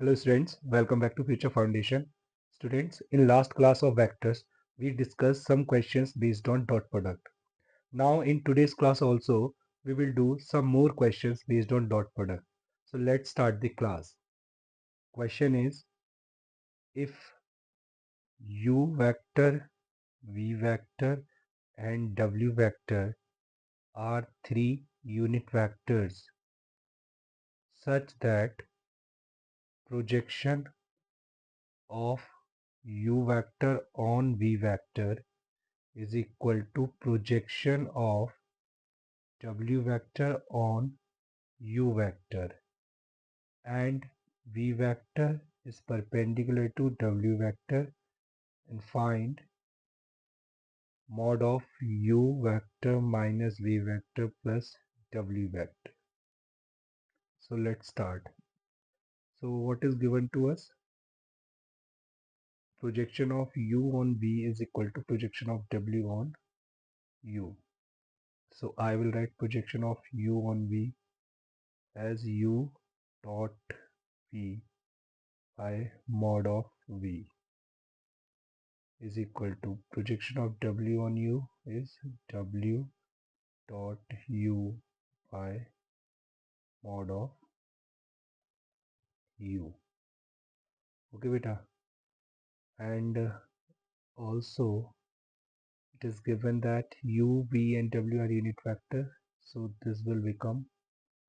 Hello students, welcome back to Future Foundation. Students, in last class of vectors, we discussed some questions based on dot product. Now in today's class also, we will do some more questions based on dot product. So let's start the class. Question is, if u vector, v vector and w vector are three unit vectors such that projection of u vector on v vector is equal to projection of w vector on u vector, and v vector is perpendicular to w vector, and find mod of u vector minus v vector plus w vector. So let's start. So what is given to us? Projection of u on v is equal to projection of w on u. So I will write projection of u on v as u dot v by mod of v is equal to projection of w on u is w dot u by mod of u. Okay beta, and also it is given that u, v and w are unit vector, so this will become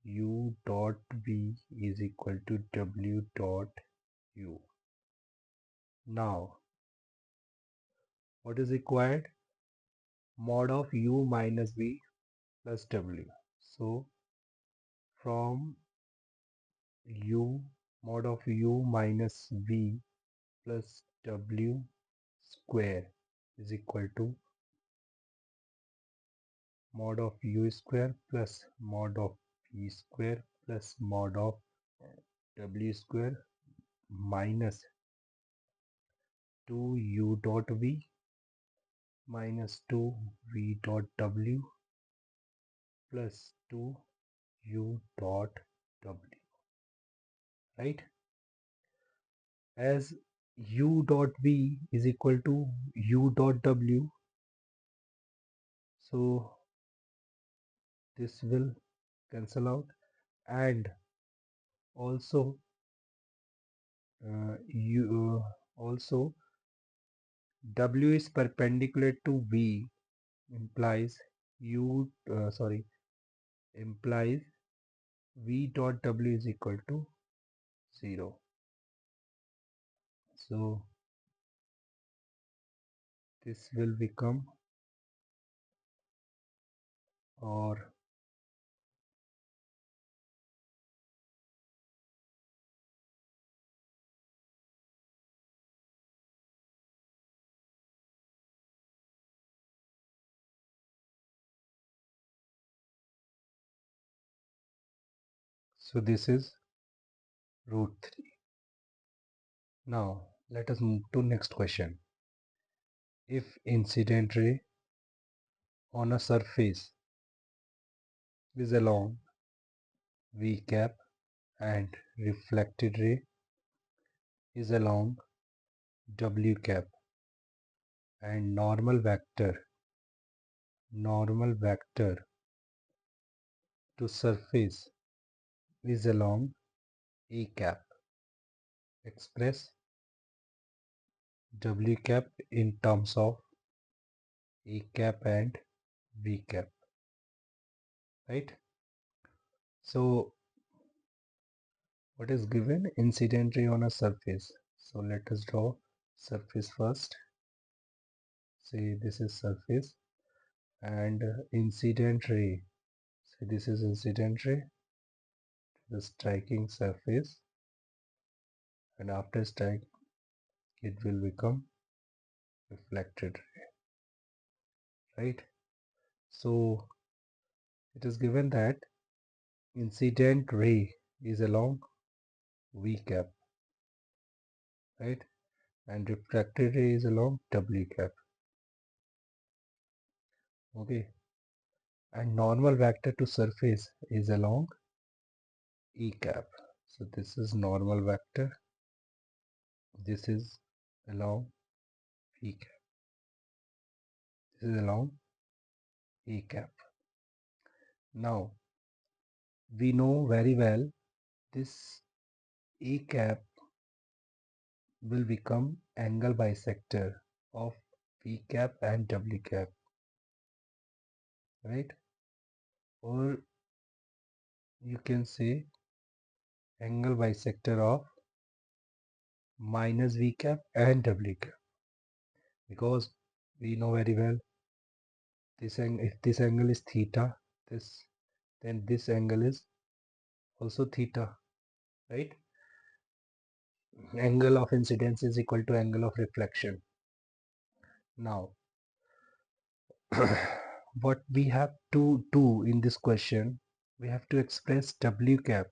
u dot v is equal to w dot u. Now what is required? Mod of u minus v plus w. So from u mod of u minus v plus w square is equal to mod of u square plus mod of v square plus mod of w square minus 2u dot v minus 2v dot w plus 2u dot w, right? As u dot v is equal to u dot w, so this will cancel out, and also also w is perpendicular to v implies implies v dot w is equal to 0. So this will become, or so this is root 3. Now let us move to next question. If incident ray on a surface is along v cap and reflected ray is along w cap, and normal vector to surface is along a cap, express w cap in terms of a cap and v cap, right? So what is given? Incident ray on a surface. So let us draw surface first. Say this is surface, and incident ray, say this is incident ray, the striking surface, and after strike it will become reflected ray, right? So it is given that incident ray is along v cap, right, and refracted ray is along w cap. Okay, and normal vector to surface is along e cap. So this is normal vector This is along V cap. This is along A cap. Now we know very well this A cap will become angle bisector of V cap and W cap, right? Or you can say angle bisector of minus V cap and W cap, because we know very well this angle, if this angle is theta, this then this angle is also theta, right? Angle of incidence is equal to angle of reflection. Now what we have to do in this question, we have to express W cap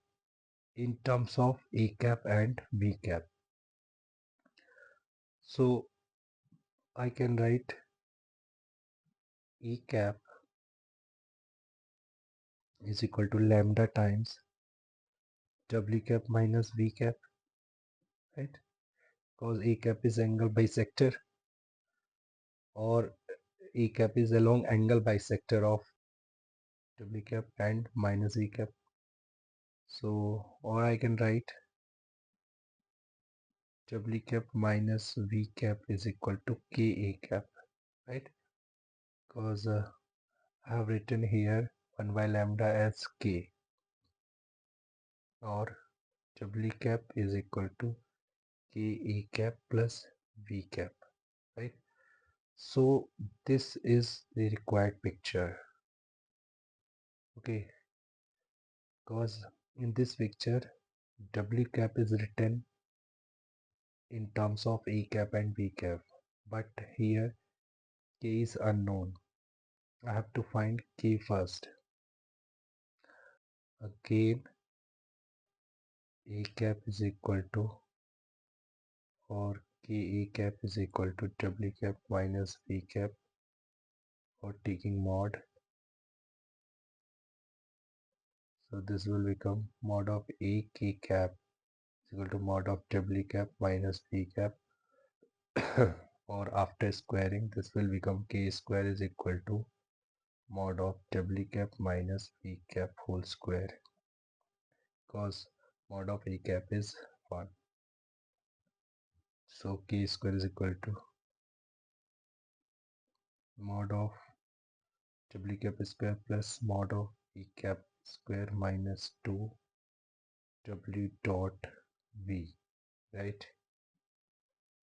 in terms of A cap and B cap. So I can write E cap is equal to lambda times W cap minus V cap, right? Because A cap is angle bisector, or E cap is along angle bisector of W cap and minus V cap. So, or I can write W cap minus V cap is equal to K A cap, right? Because I have written here 1 by lambda as K, or W cap is equal to K A cap plus V cap, right? So this is the required picture, okay? Because in this picture W cap is written in terms of A cap and B cap, but here K is unknown. I have to find K first. Again, A cap is equal to, or K A cap is equal to W cap minus V cap, or taking mod. So this will become mod of A K cap is equal to mod of W cap minus V cap, or after squaring this will become K square is equal to mod of W cap minus V cap whole square, because mod of A cap is 1. So K square is equal to mod of W cap square plus mod of E cap square minus 2 W dot V, right?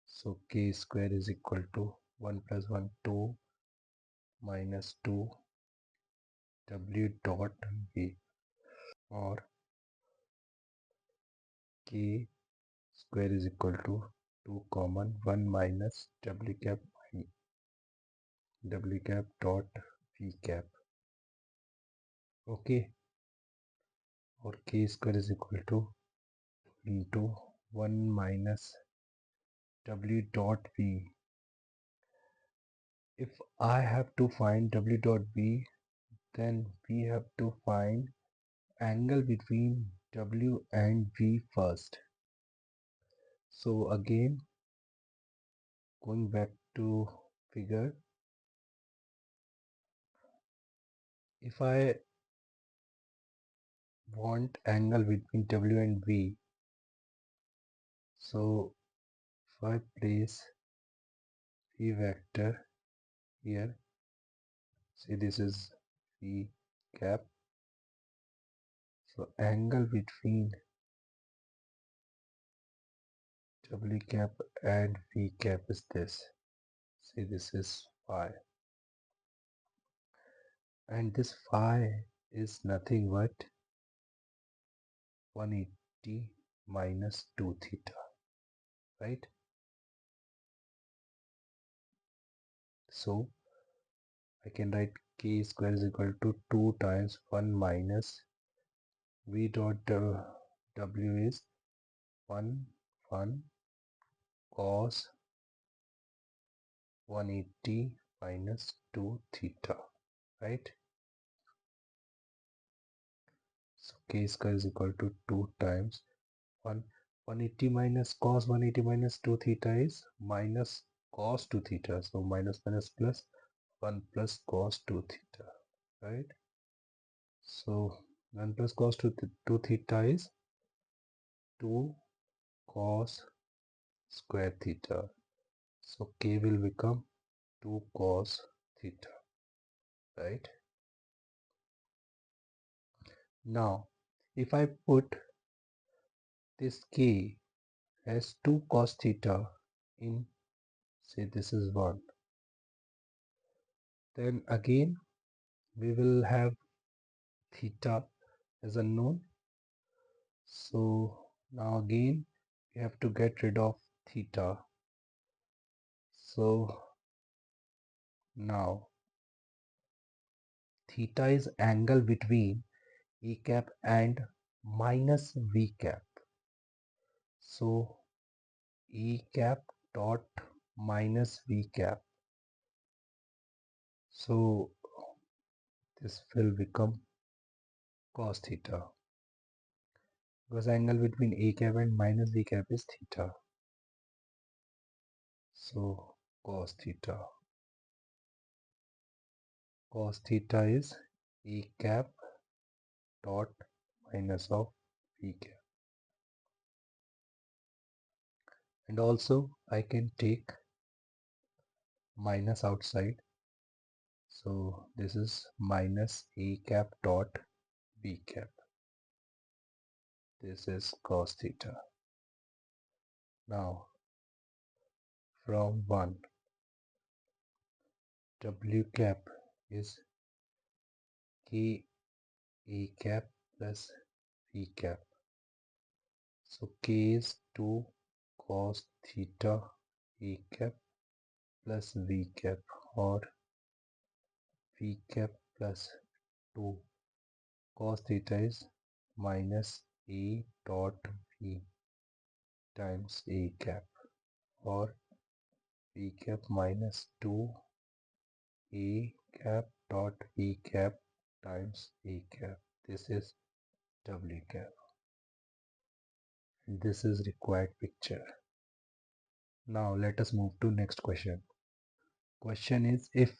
So K square is equal to 1 plus 1 2 minus 2 W dot V, or K square is equal to 2 common 1 minus W cap dot V cap, okay? Or K square is equal to into 1 minus W dot V. If I have to find W dot V, then we have to find angle between W and V first. So again, going back to figure, if I want angle between W and V, so if I place V vector here, see this is V cap, so angle between W cap and V cap is this, see this is phi, and this phi is nothing but 180 minus 2 theta, right? So I can write K square is equal to 2 times 1 minus V dot W is 1 cos 180 minus 2 theta, right? So K square is equal to 2 times 1 180 minus cos 180 minus 2 theta is minus cos 2 theta. So minus minus plus 1 plus cos 2 theta, right? So 1 plus cos 2 theta is 2 cos square theta. So k will become 2 cos theta, right? Now, if I put this k as 2 cos theta in, say this is 1, then again we will have theta as unknown. So now again we have to get rid of theta. So now theta is angle between E cap and minus V cap. So E cap dot minus V cap. So this will become cos theta because angle between A cap and minus V cap is theta. So cos theta. Cos theta is E cap dot minus of V cap. And also I can take minus outside. So this is minus A cap dot B cap. This is cos theta. Now from 1 W cap is K A cap plus V cap. So K is 2 cos theta A cap plus V cap, or V cap plus 2 cos theta is minus A dot V times A cap, or V cap minus 2 A cap dot V cap times A cap. This is W cap. And this is required picture. Now let us move to next question. Question is, if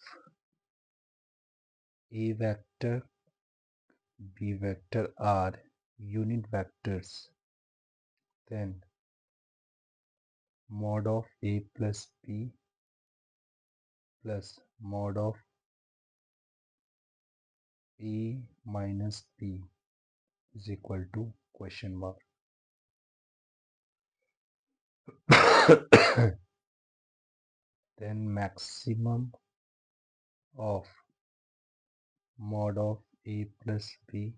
A vector, B vector are unit vectors, then mod of A plus B plus mod of A minus B is equal to question mark. Then maximum of mod of A plus B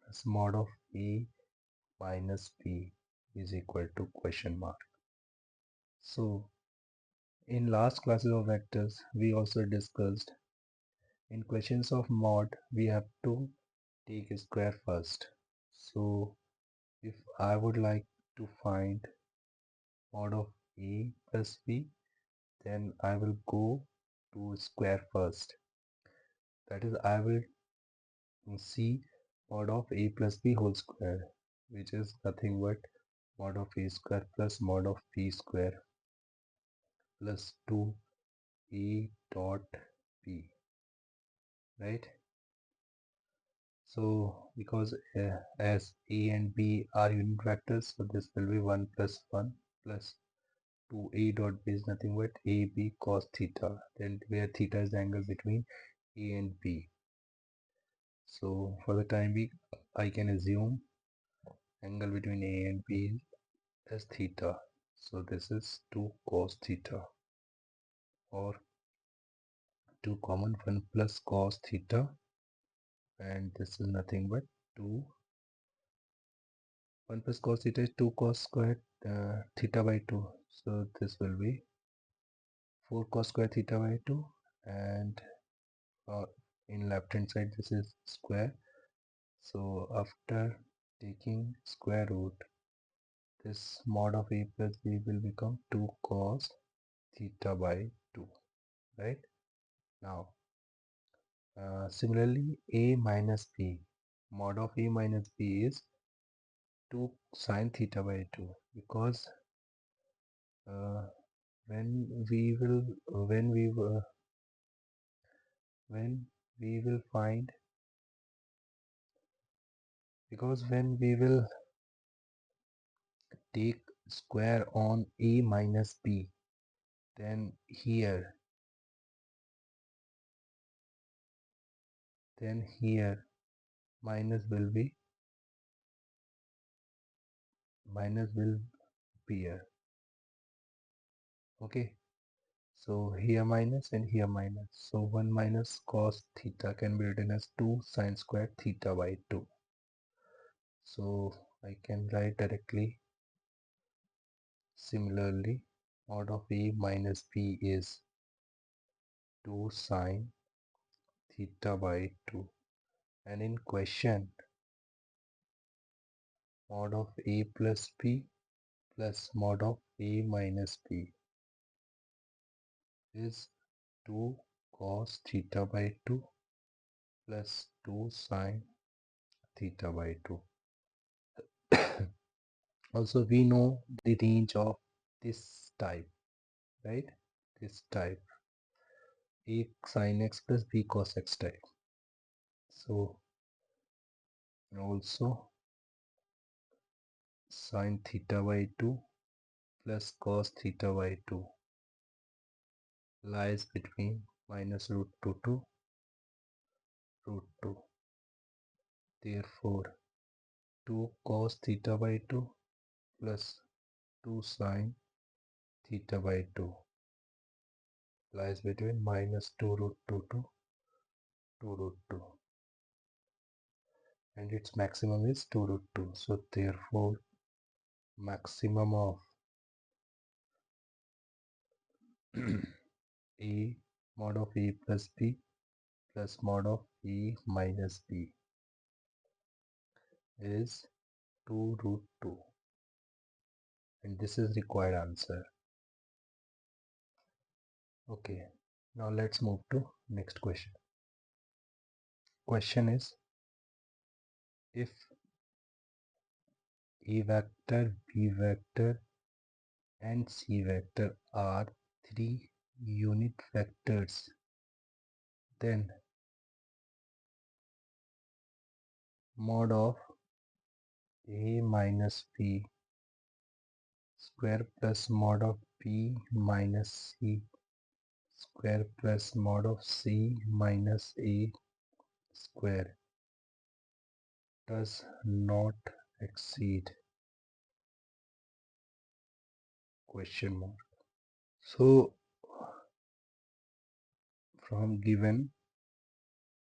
plus mod of A minus B is equal to question mark. So in last classes of vectors, we also discussed in questions of mod, we have to take a square first. So if I would like to find mod of A plus B, then I will go to square first. That is, I will see mod of A plus B whole square, which is nothing but mod of A square plus mod of B square plus 2 A dot B, right? So because as A and B are unit vectors, so this will be 1 plus 1 plus 2A dot B is nothing but AB cos theta, then where theta is the angle between A and B. So for the time being, I can assume angle between A and B is theta. So this is 2 cos theta, or 2 common 1 plus cos theta, and this is nothing but 2 1 plus cos theta is 2 cos squared theta by 2. So this will be 4 cos square theta by 2, and in left hand side this is square. So after taking square root, this mod of A plus B will become 2 cos theta by 2, right? Now similarly A minus B, mod of A minus B is 2 sine theta by 2, because uh, when we will when we will when we will find because when we will take square on a minus b, then here minus will be minus will appear. Okay, so here minus and here minus, so 1 minus cos theta can be written as 2 sine square theta by 2. So I can write directly. Similarly, mod of a minus b is 2 sine theta by 2, and in question mod of a plus b plus mod of a minus b is 2 cos theta by 2 plus 2 sine theta by 2. Also, we know the range of this type, right? This type, a sin x plus b cos x type. So also sin theta by 2 plus cos theta by 2 lies between minus root 2 to root 2. Therefore, 2 cos theta by 2 plus 2 sine theta by 2 lies between minus 2 root 2 to 2 root 2, and its maximum is 2 root 2. So therefore, maximum of a mod of a plus b plus mod of a minus b is 2 root 2, and this is required answer. Okay, now let's move to next question. Question is, if a vector, b vector and c vector are 3 unit vectors, then mod of a minus b square plus mod of b minus c square plus mod of c minus a square does not exceed question mark. So from given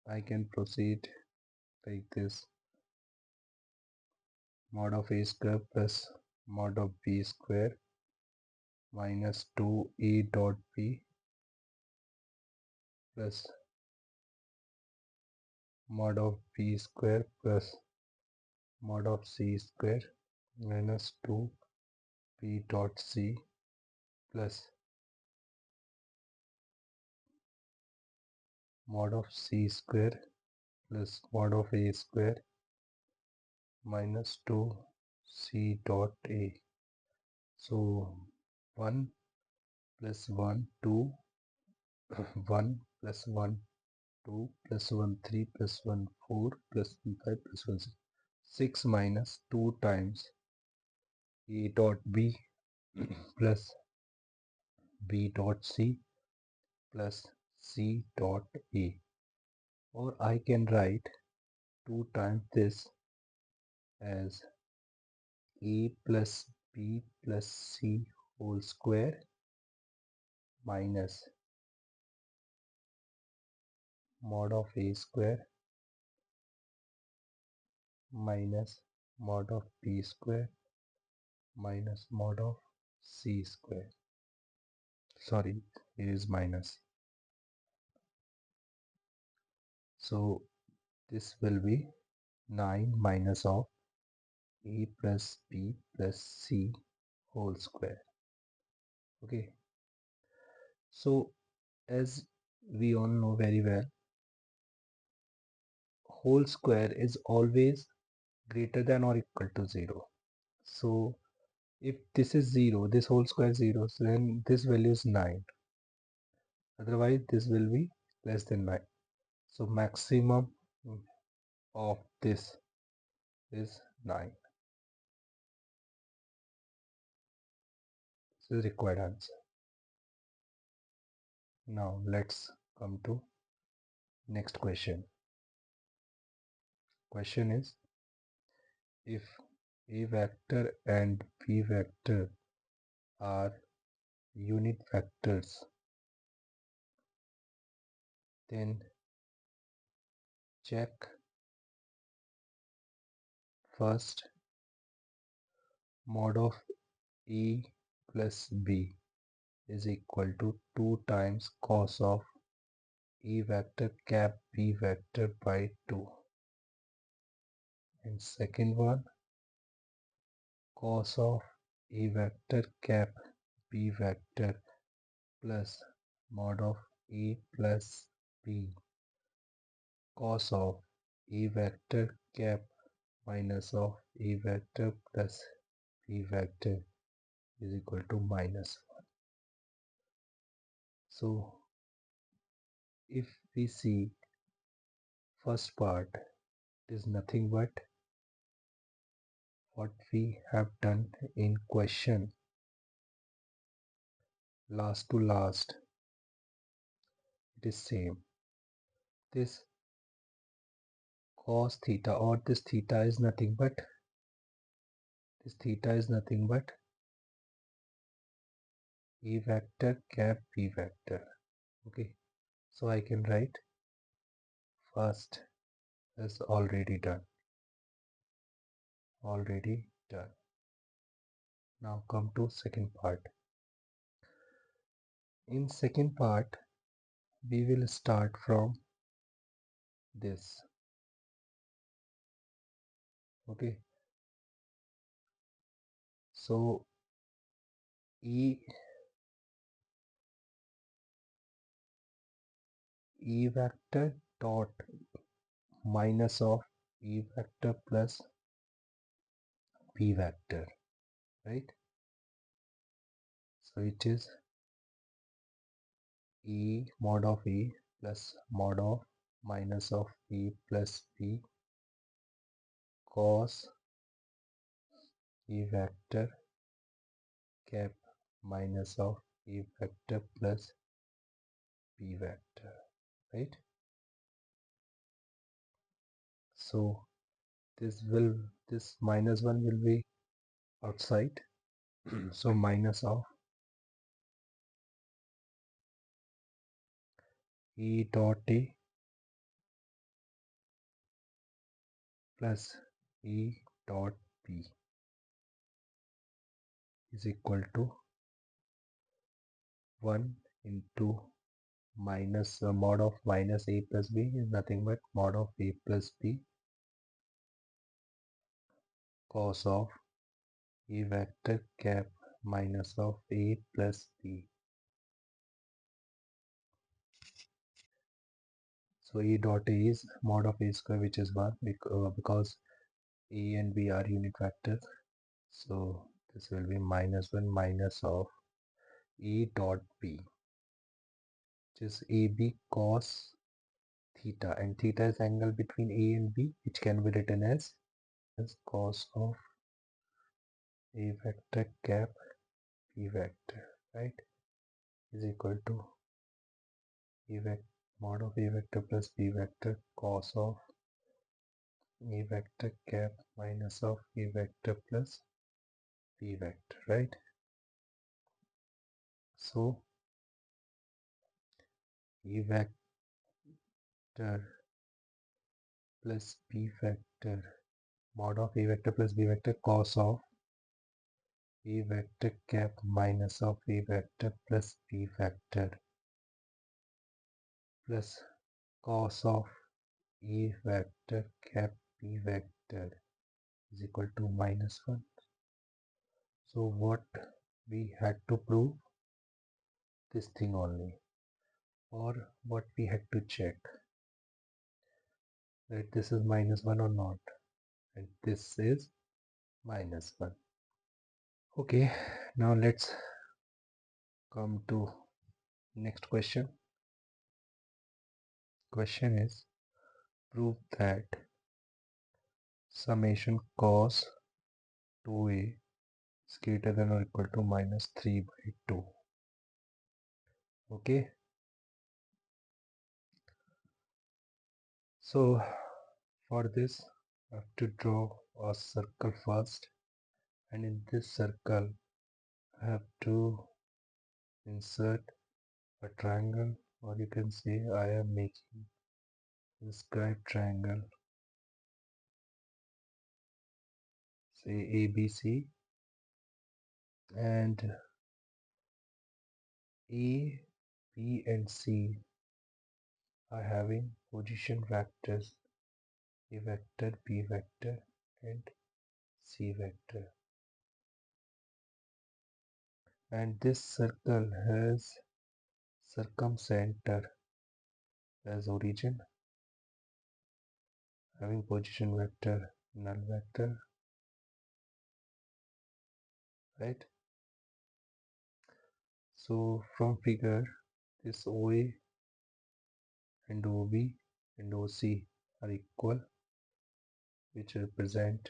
I can proceed like this: mod of a square plus mod of b square minus 2a dot b plus mod of b square plus mod of c square minus 2b dot c plus mod of c square plus mod of a square minus 2c dot a. So 1 plus 1 2 1 plus 1 2 plus 1 3 plus 1 4 plus 1 5 plus 1 6 minus 2 times a dot b plus b dot c plus c dot a, or I can write 2 times this as a plus b plus c whole square minus mod of a square minus mod of b square minus mod of c square. Sorry, it is minus. So this will be 9 minus of a plus b plus c whole square. Okay. So as we all know very well, whole square is always greater than or equal to 0. So if this is 0, this whole square 0, so then this value is 9. Otherwise this will be less than 9. So maximum of this is 9. This is required answer. Now let's come to next question. Question is, if A vector and B vector are unit vectors, then check first mod of E plus B is equal to 2 times cos of E vector cap B vector by 2. And second one, cos of E vector cap B vector plus mod of E plus B cos of E vector cap minus of E vector plus B vector is equal to minus 1. So if we see first part, it is nothing but what we have done in question last to last. It is same. This cos theta or this theta is nothing but E vector cap B vector. Okay, so I can write first is already done. Now come to second part. In second part, we will start from this. Okay, so E vector dot minus of E vector plus B vector, right? So it is E mod of E plus mod of minus of E plus B cos E vector cap minus of E vector plus B vector, right? So this minus 1 will be outside. So minus of E dot A plus E dot B is equal to 1 into minus mod of minus A plus B is nothing but mod of A plus B cos of E vector cap minus of A plus B. So E dot A is mod of A square, which is 1 because A and B are unit vectors. So this will be minus 1 minus of E dot B, which is AB cos theta, and theta is angle between A and B, which can be written as cos of A vector cap B vector, right, is equal to mod of A vector plus B vector cos of A vector cap minus of A vector plus B vector, right? So A vector plus B vector mod of A vector plus B vector cos of A vector cap minus of A vector plus B vector plus cos of A vector cap B vector is equal to minus 1. So what we had to prove? This thing only, or what we had to check, that this is minus 1 or not, and this is minus 1. Okay, now let's come to next question. Question is, prove that summation cos 2a is greater than or equal to minus 3 by 2. Okay, so for this I have to draw a circle first, and in this circle I have to insert a triangle, or you can say I am making inscribed triangle, say ABC, and A, B and C are having position vectors A vector, B vector and C vector, and this circle has circumcenter as origin, having position vector null vector, right? So from figure, this OA and OB and OC are equal, which represent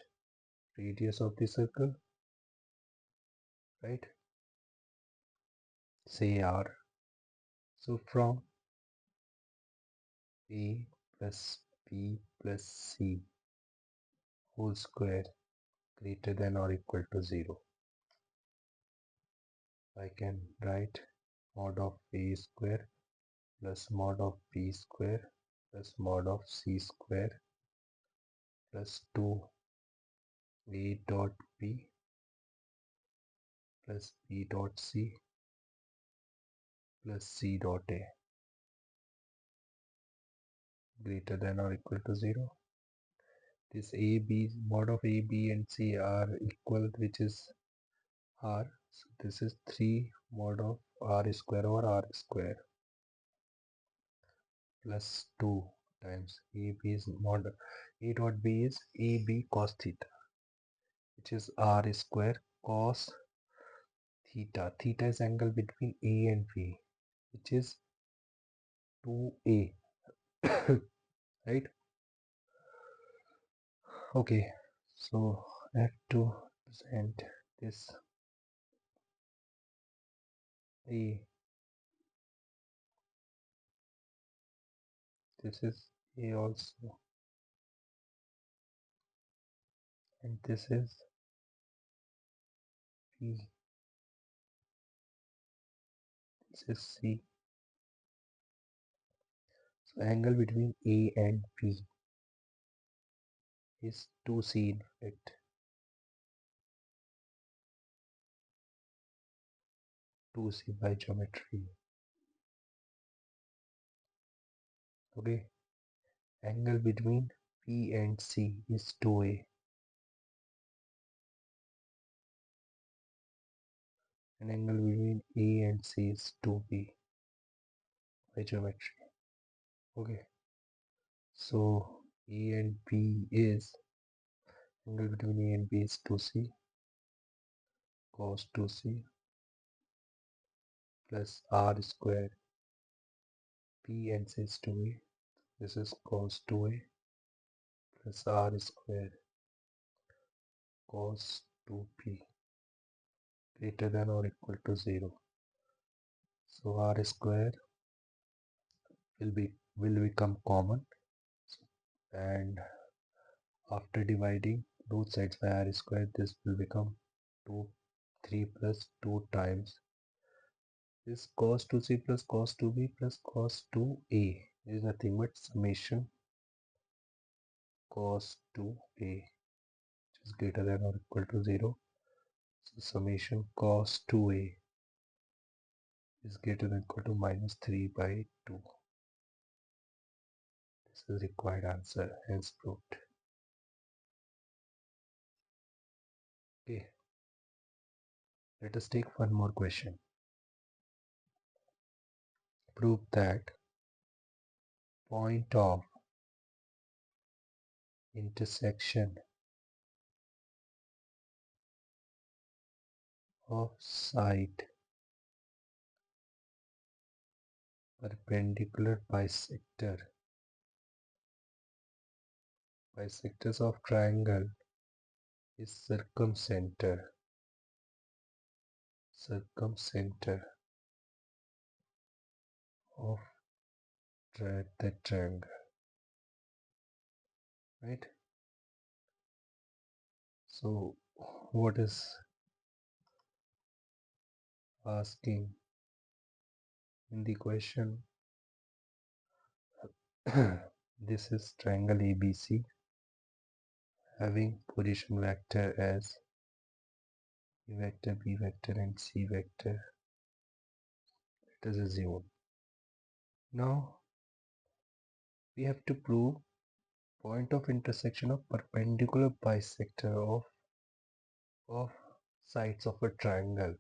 radius of the circle, right? Say R. So from A plus B plus C whole square greater than or equal to 0, I can write mod of A square plus mod of B square plus mod of C square plus 2A dot B plus B dot C plus C dot A greater than or equal to 0. This A, B, mod of A, B and C are equal, which is R. So this is 3 mod of R square over R square plus 2 times AB is mod A dot B is AB cos theta, which is R square cos theta. Theta is angle between A and B, which is 2A, right? Okay, so I have to present this A. This is A also, and this is B. This is C. So angle between A and B is 2C in fact. 2C by geometry. Okay, angle between P and C is 2A, and angle between A and C is 2B by geometry. Okay, so A and B is angle between A and B is 2C cos 2C plus R square. P and C is 2A. This is cos 2A plus R square cos 2P greater than or equal to 0. So R square will become common, and after dividing both sides by R square, this will become 2 3 plus 2 times this cos 2C plus cos 2B plus cos 2A is nothing but summation cos 2A, which is greater than or equal to 0. So summation cos 2A is greater than or equal to minus 3 by 2. This is required answer, hence proved. Okay, let us take one more question. Prove that point of intersection of side perpendicular bisectors of triangle is circumcenter of that triangle, right? So what is asking in the question? This is triangle ABC having position vector as A vector, B vector and C vector. Let us assume. Now we have to prove point of intersection of perpendicular bisector of sides of a triangle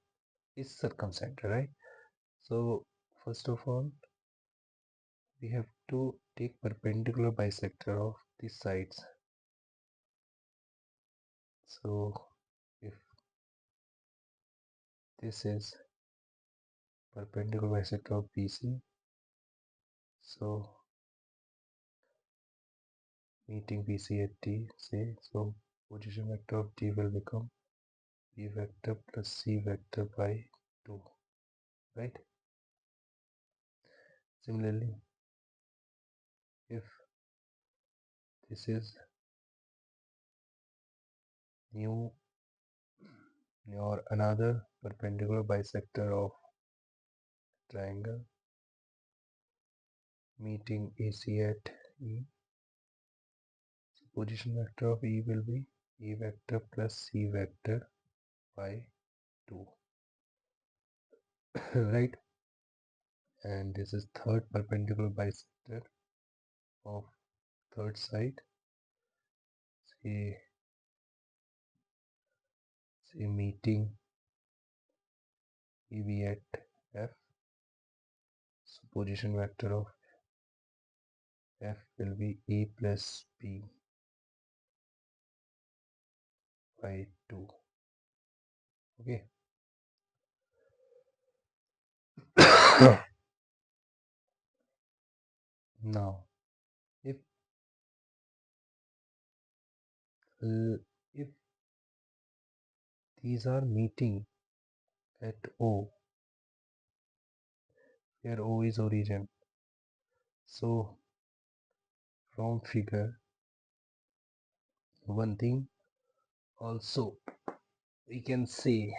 is circumcenter, right? So first of all, we have to take perpendicular bisector of the sides. So if this is perpendicular bisector of BC, so meeting BC at D, say, so position vector of D will become B vector plus C vector by 2, right? Similarly, if this is new or another perpendicular bisector of triangle meeting AC at E, so position vector of E will be E vector plus C vector by 2, right? And this is third perpendicular bisector of third side, say meeting EB at F, so position vector of F will be E plus B by 2, okay. Now if if these are meeting at O, where O is origin, so from figure one thing also we can say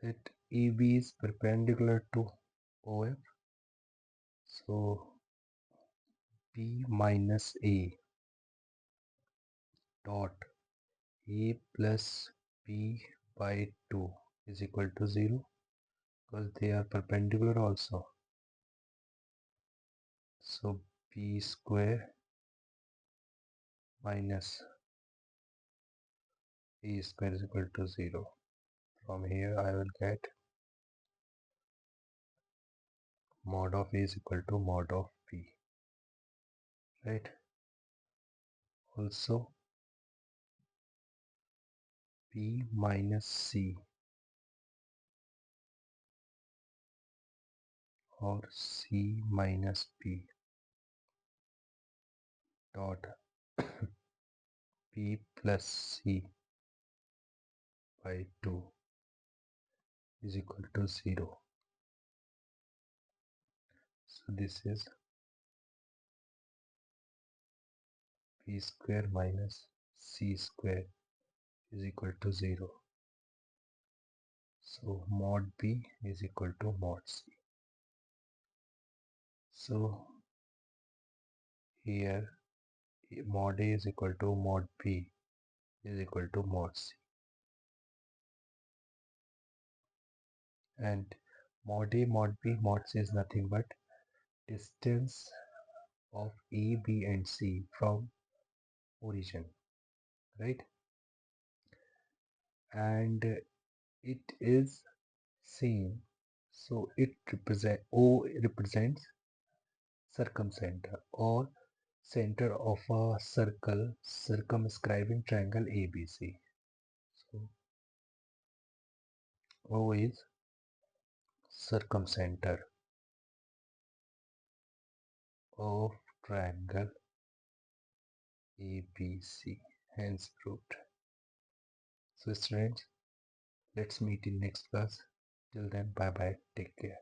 that EB is perpendicular to OF, so B minus A dot A plus B by 2 is equal to 0, because they are perpendicular also. So B square minus A square is equal to 0. From here I will get mod of A is equal to mod of B, right? Also B minus C or C minus B dot B plus C by 2 is equal to 0. So this is B square minus C square is equal to 0. So mod B is equal to mod C. So here mod A is equal to mod B is equal to mod C, and mod A, mod B, mod C is nothing but distance of A, B and C from origin, right? And it is same, so O represents circumcenter or center of a circle circumscribing triangle ABC. So O is circumcenter of triangle ABC, hence proved. So students, let's meet in next class. Till then, bye bye, take care.